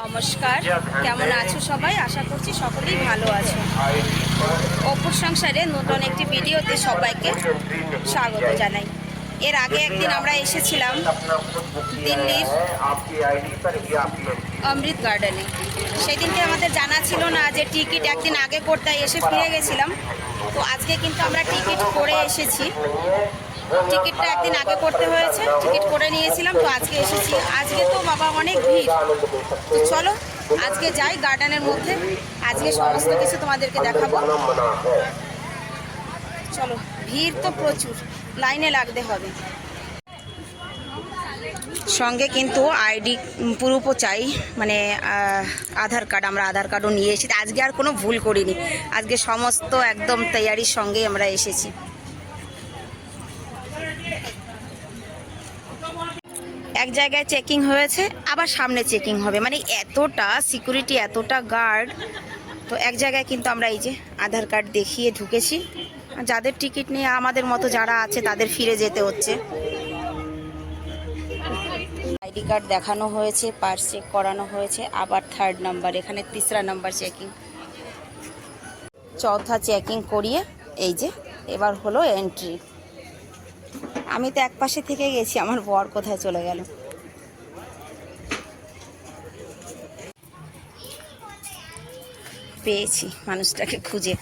নমস্কার, কেমন আছো সবাই? আশা করছি সকলেই ভালো আছো। অপুর সংসারে নতুন একটি ভিডিওতে সবাইকে স্বাগত জানাই। এর আগে একদিন আমরা এসেছিলাম দিল্লির অমৃত গার্ডেনে। সেই দিনকে আমাদের জানা ছিল না যে টিকিট একদিন আগে করতে, এসে ফিরে গেছিলাম। তো আজকে কিন্তু আমরা টিকিট করে এসেছি। টিকিটটা একদিন আগে করতে হয়েছে, টিকিট করে নিয়েছিলাম, তো আজকে এসেছি। আজকে তো বাবা অনেক ভিড়। তো চলো আজকে যাই গার্ডেনের মধ্যে, আজকে সমস্ত কিছু তোমাদেরকে দেখাবো। চলো, ভিড় তো প্রচুর, লাইনে লাগতে হবে। সঙ্গে কিন্তু আইডি প্রুফও চাই, মানে আধার কার্ড। আমরা আধার কার্ডও নিয়ে এসেছি। আজকে আর কোনো ভুল করিনি, আজকে সমস্ত একদম তৈয়ারির সঙ্গেই আমরা এসেছি। এক জায়গায় চেকিং হয়েছে, আবার সামনে চেকিং হবে, মানে এতটা সিকিউরিটি, এতটা গার্ড। তো এক জায়গায় কিন্তু আমরা এই যে আধার কার্ড দেখিয়ে ঢুকেছি। যাদের টিকিট নিয়ে আমাদের মতো যারা আছে তাদের ফিরে যেতে হচ্ছে। আইডি কার্ড দেখানো হয়েছে, পার্স চেক করানো হয়েছে, আবার 3rd নাম্বার, এখানে 3রা নাম্বার চেকিং, 4থা চেকিং করিয়ে এই যে এবার হলো এন্ট্রি। আমি তো এক পাশে থেকে গেছি, আমার বর কোথায় চলে গেল। পেয়েছি মানুষটাকে খুঁজে।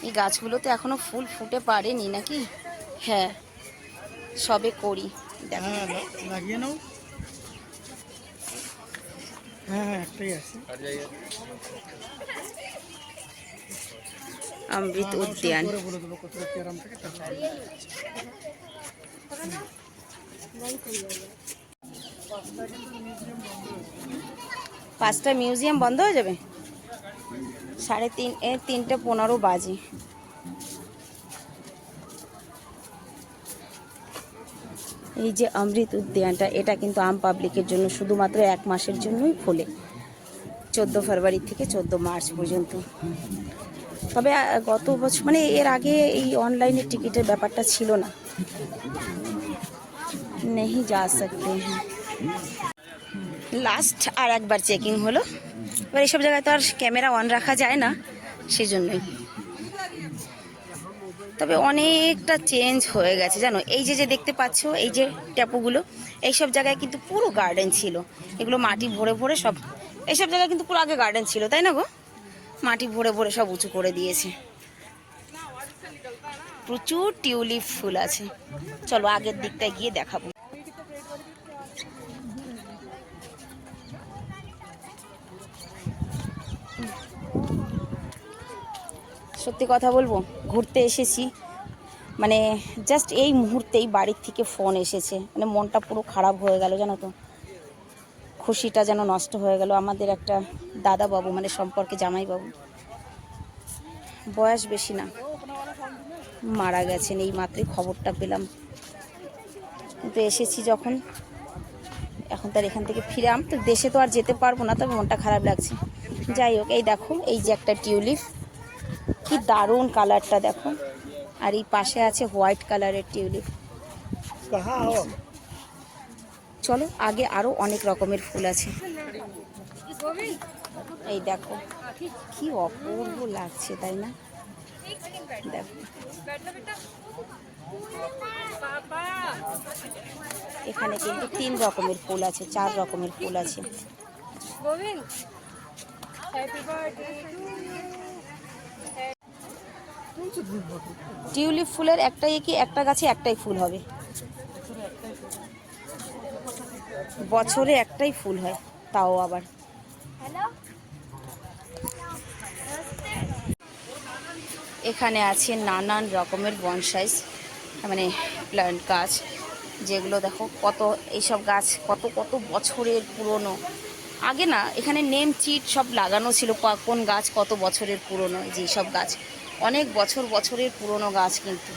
এই গাছগুলোতে এখনো ফুল ফুটে পারেনি নাকি? হ্যাঁ, সবে করি। দেখো লাগিয়ে নাও। হ্যাঁ, একটাই আছে। অমৃত উদ্যান। পাঁচটা মিউজিয়াম বন্ধ হয়ে যাবে। 3:15 বাজে। এই যে অমৃত উদ্যানটা, এটা কিন্তু আম পাবলিকের জন্য শুধুমাত্র 1 মাসের জন্যই খোলে, 14 ফেব্রুয়ারি থেকে 14 মার্চ পর্যন্ত। তবে গত বছর, মানে এর আগে এই অনলাইনে টিকিটের ব্যাপারটা ছিল না, নেই যা সকতে হ্যাঁ। লাস্ট আর একবার চেকিং হলো। এবার এইসব জায়গায় তো আর ক্যামেরা অন রাখা যায় না, সেজন্যই। তবে অনেকটা চেঞ্জ হয়ে গেছে জানো। এই যে যে দেখতে পাচ্ছ, এই যে ট্যাপুগুলো, এইসব জায়গায় কিন্তু পুরো গার্ডেন ছিল। এগুলো মাটি ভরে ভরে সব, এইসব জায়গায় কিন্তু পুরো আগে গার্ডেন ছিল, তাই না গো? মাটি ভরে ভরে সব উঁচু করে দিয়েছে। প্রচুর টিউলিপ ফুল আছে। চলো আগের দিকটায় গিয়ে দেখাবো। সত্যি কথা বলবো, ঘুরতে এসেছি, মানে জাস্ট এই মুহূর্তেই বাড়ির থেকে ফোন এসেছে, মানে মনটা পুরো খারাপ হয়ে গেল জানো তো। খুশিটা যেন নষ্ট হয়ে গেল। আমাদের একটা দাদা বাবু, মানে সম্পর্কে জামাই বাবু, বয়স বেশি না, মারা গেছেন। এই মাত্রই খবরটা পেলাম। কিন্তু এসেছি যখন, এখন তার এখান থেকে ফিরে তো দেশে তো আর যেতে পারবো না, তবে মনটা খারাপ লাগছে। যাই হোক, এই দেখো, এই যে একটা টিউলিপ, কি দারুণ কালারটা দেখো। আর এই পাশে আছে হোয়াইট কালারের টিউলিপ। চলো আগে আরো অনেক রকমের ফুল আছে। এই দেখো কি অপূর্ব লাগছে, তাই না? দেখো এখানে কিন্তু 3 রকমের ফুল আছে, 4 রকমের ফুল আছে। টিউলিপ ফুলের একটাই কি, একটা গাছে একটাই ফুল হবে, বছরে একটাই ফুল হয়, তাও আবার। এখানে আছে নানান রকমের বনসাইজ, মানে প্ল্যান্ট গাছ, যেগুলো দেখো কত, এইসব গাছ কত কত বছরের পুরনো। আগে না এখানে নেম চিট সব লাগানো ছিল, কোন গাছ কত বছরের পুরনো। যে সব গাছ অনেক বছর বছরের পুরনো গাছ কিন্তু,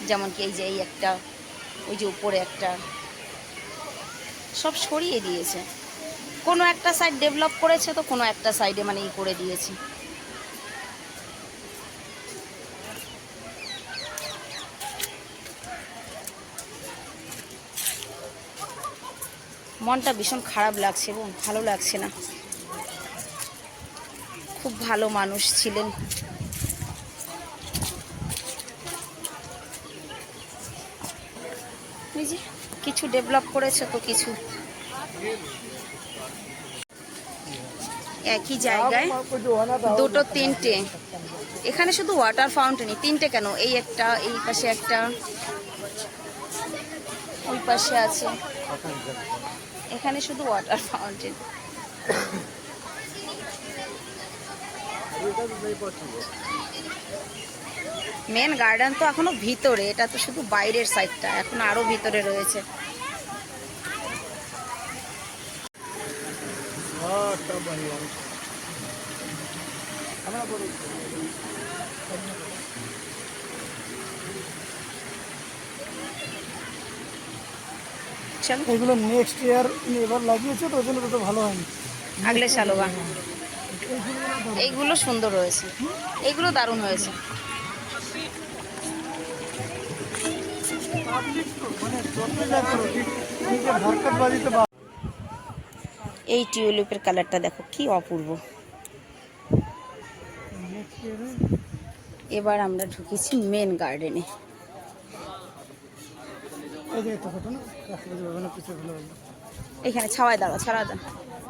যেমন কি এই যে এই একটা, ওই যে উপরে একটা, সব সরিয়ে দিয়েছে। কোনো একটা সাইড ডেভেলপ করেছে, তো কোনো একটা সাইডে মানে করে দিয়েছে। মনটা ভীষণ খারাপ লাগছে এবং ভালো লাগছে না। খুব ভালো মানুষ ছিলেন। এই যে কিছু ডেভেলপ করেছে তো কিছু একই জায়গায় দুটো তিনটে, এখানে শুধু ওয়াটার ফাউন্টেনই, তিনটে কেন, এই একটা, এই পাশে একটা, ওই পাশে আছে, এখানে শুধু ওয়াটার ফাউন্টেন। মেন গার্ডেন তো এখনো ভিতরে, এটা তো শুধু বাইরের সাইডটা, এখন আরো ভিতরে রয়েছে। চল এগুলো নেক্সট ইয়ার এবার লাগিয়েছে তো ওই জন্য তো ভালো হয়নি। আগলে সালোবা, এইগুলো সুন্দর হয়েছে, এইগুলো দারুণ হয়েছে। মানে যতই যা করো ঠিক নিজের হরকতবাজিতে এই টিউলিপের কালারটা দেখো কি অপূর্ব। নেক্সট ইয়ারে এবার আমরা ঢুকেছি মেন গার্ডেনে। এই যে একটা ফটো না ওখানে পিছিয়ে ভালো হবে। এখানে ছাওয়ায় দাঁড়াও,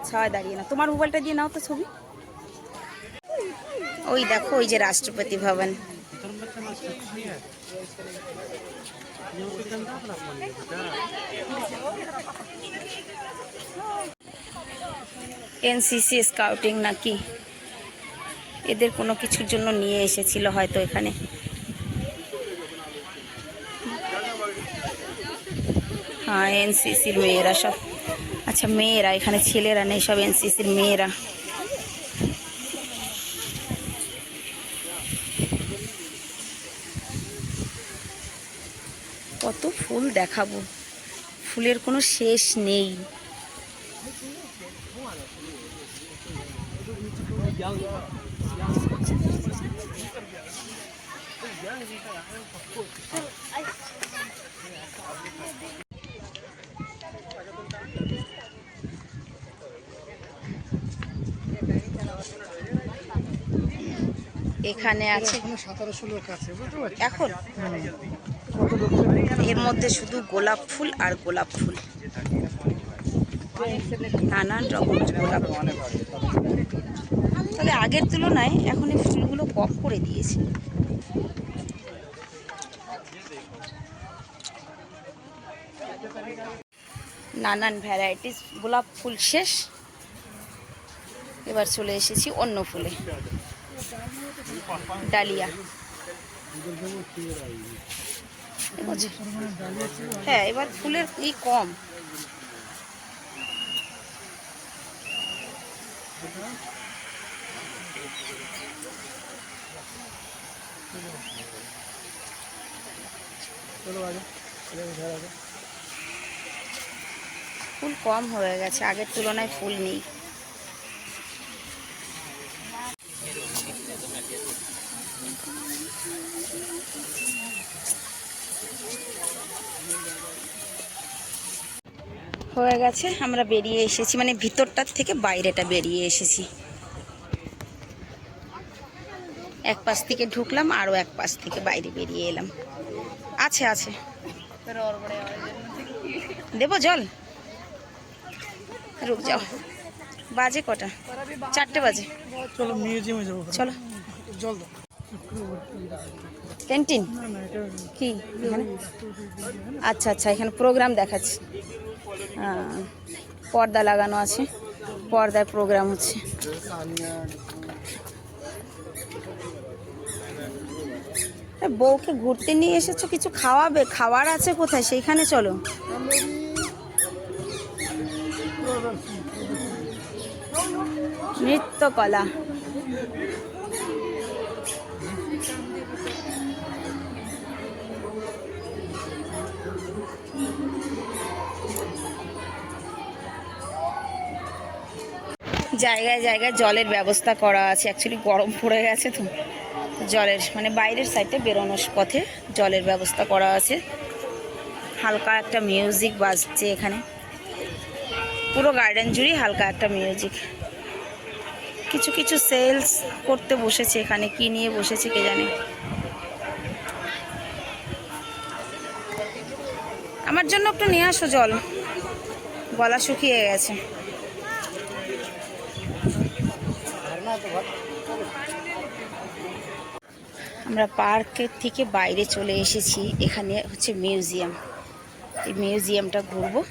ছাওয়ায় দাঁড়িয়ে না, তোমার মোবাইলটা দিয়ে নাও তো ছবি। ওই দেখো ওই যে রাষ্ট্রপতি ভবন। এনসিসি স্কাউটিং নাকি এদের কোনো কিছুর জন্য নিয়ে এসেছিল হয়তো এখানে। হ্যাঁ এনসিসির মেয়েরা সব, আচ্ছা মেয়েরা, এখানে ছেলেরা নেই, সব এনসিসির মেয়েরা। কত ফুল দেখাবো, ফুলের কোনো শেষ নেই। এখানে আছে 1700 লোক আছে বুঝতে পারছি এখন, এর মধ্যে শুধু গোলাপ ফুল আর গোলাপ ফুল, নানান রকমের গোলাপ ফুল। তবে আগের তুলনায় এখন এই ফুলগুলো কম করে দিয়েছে। নানান ভ্যারাইটিস গোলাপ ফুল শেষ, এবার চলে এসেছি অন্য ফুলে, ডালিয়া। হ্যাঁ এবার ফুলের ই কম। ফুল কম হয়ে গেছে, আগের তুলনায় ফুল নেই। হয়ে গেছে, আমরা বেরিয়ে এসেছি, মানে ভিতরটার থেকে বাইরেটা বেরিয়ে এসেছি। এক পাশ থেকে ঢুকলাম, আরও এক পাশ থেকে বাইরে বেরিয়ে এলাম। আছে আছে, দেবো জল, রুক যাও। বাজে কটা? 4টে বাজে। চলো মিউজিয়ামে যাবো। চলো। জল দাও। ক্যান্টিন না না এটা কি এখানে? আচ্ছা আচ্ছা, এখানে প্রোগ্রাম দেখাচ্ছে। পর্দা লাগানো আছে, পর্দায় প্রোগ্রাম হচ্ছে। বউকে ঘুরতে নিয়ে এসেছো, কিছু খাওয়াবে? খাওয়ার আছে কোথায়, সেইখানে চলো। নৃত্যকলা, জায়গায় জায়গায় জলের ব্যবস্থা করা আছে। অ্যাকচুয়ালি গরম পড়ে গেছে তো, জলের মানে বাইরের সাইডে বেরোনোর পথে জলের ব্যবস্থা করা আছে। হালকা একটা মিউজিক বাজছে এখানে। পুরো গার্ডেন জুড়েই হালকা একটা মিউজিক। কিছু কিছু সেলস করতে বসেছে এখানে, কি নিয়ে বসেছে কে জানে। আমার জন্য একটু নিয়ে আসো জল, গলা শুকিয়ে গেছে। আমরা পার্কের থেকে বাইরে চলে এসেছি, এখানে হচ্ছে মিউজিয়াম। এই মিউজিয়ামটা ঘুরবো।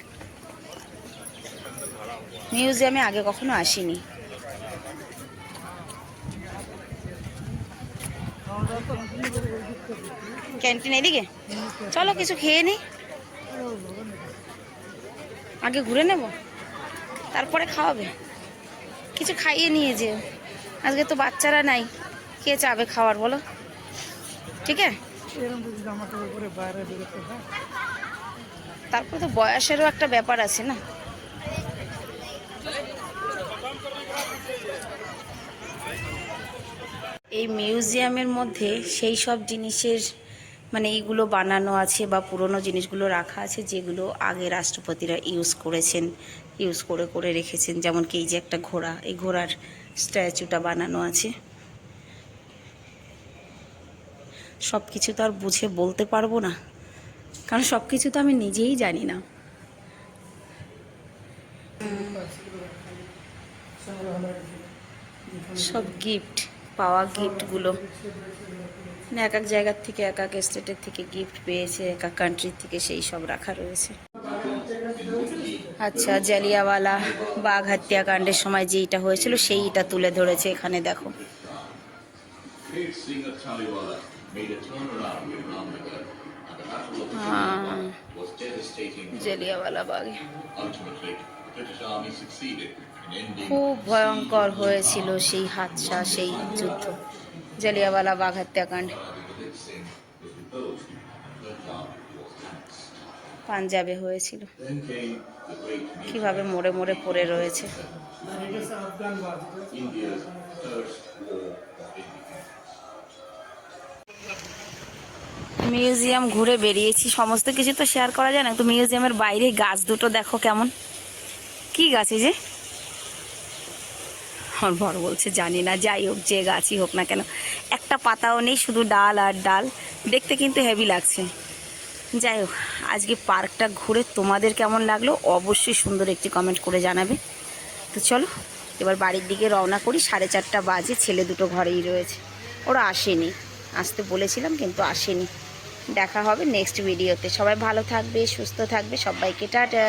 মিউজিয়ামে আগে কখনো আসিনি। ক্যান্টিন এদিকে, চলো কিছু খেয়ে নিই, আগে ঘুরে নেব তারপরে খাওয়াবে। কিছু খাইয়ে নিয়ে যে, আজকে তো বাচ্চারা নাই, কে চাবে খাওয়ার বলো? ঠিক আছে, এরকম যদি জামা কাপড় পরে বাইরে বেরোতে হয়। তারপরে তো বয়সেরও একটা ব্যাপার আছে না। এই মিউজিয়ামের মধ্যে সেই সব জিনিসের মানে এইগুলো বানানো আছে বা পুরনো জিনিসগুলো রাখা আছে যেগুলো আগে রাষ্ট্রপতিরা ইউজ করেছেন, ইউজ করে করে রেখেছেন। যেমন কি এই যে একটা ঘোড়া, এই ঘোড়ার স্ট্যাচুটা বানানো আছে। সব কিছু তো আর বুঝে বলতে পারবো না, কারণ সব কিছু তো আমি নিজেই জানি না। সব গিফট পাওয়া, গিফটগুলো এক এক জায়গার থেকে, এক এক স্টেটের থেকে গিফট পেয়েছে, এক এক কান্ট্রির থেকে, সেই সব রাখা রয়েছে। আচ্ছা, জালিয়াওয়ালা বাগ হত্যাকাণ্ডের সময় যেইটা হয়েছিল সেইটা তুলে ধরেছে এখানে, দেখো। জালিয়াওয়ালা বাগে খুব ভয়ঙ্কর হয়েছিল সেই হাদসা, সেই যুদ্ধ, জালিয়াওয়ালা বাগ হত্যাকাণ্ড। পাঞ্জাবে হয়েছিল, কিভাবে মরে মরে পড়ে রয়েছে। মিউজিয়াম ঘুরে বেরিয়েছি, সমস্ত কিছু তো শেয়ার করা যায় না। তো মিউজিয়ামের বাইরে গাছ দুটো দেখো কেমন, কি গাছ এই যে, আমার বড় বলছে জানি না, যাই হোক যে গাছই হোক না কেন, একটা পাতাও নেই, শুধু ডাল আর ডাল, দেখতে কিন্তু হেভি লাগছে। যাই হোক, আজকে পার্কটা ঘুরে তোমাদের কেমন লাগলো অবশ্যই সুন্দর একটি কমেন্ট করে জানাবে। তো চলো এবার বাড়ির দিকে রওনা করি, 4:30 বাজে, ছেলে দুটো ঘরেই রয়েছে, ওরা আসেনি, আসতে বলেছিলাম কিন্তু আসেনি। দেখা হবে নেক্সট ভিডিওতে। সবাই ভালো থাকবে, সুস্থ থাকবে, সবাইকে টাটা।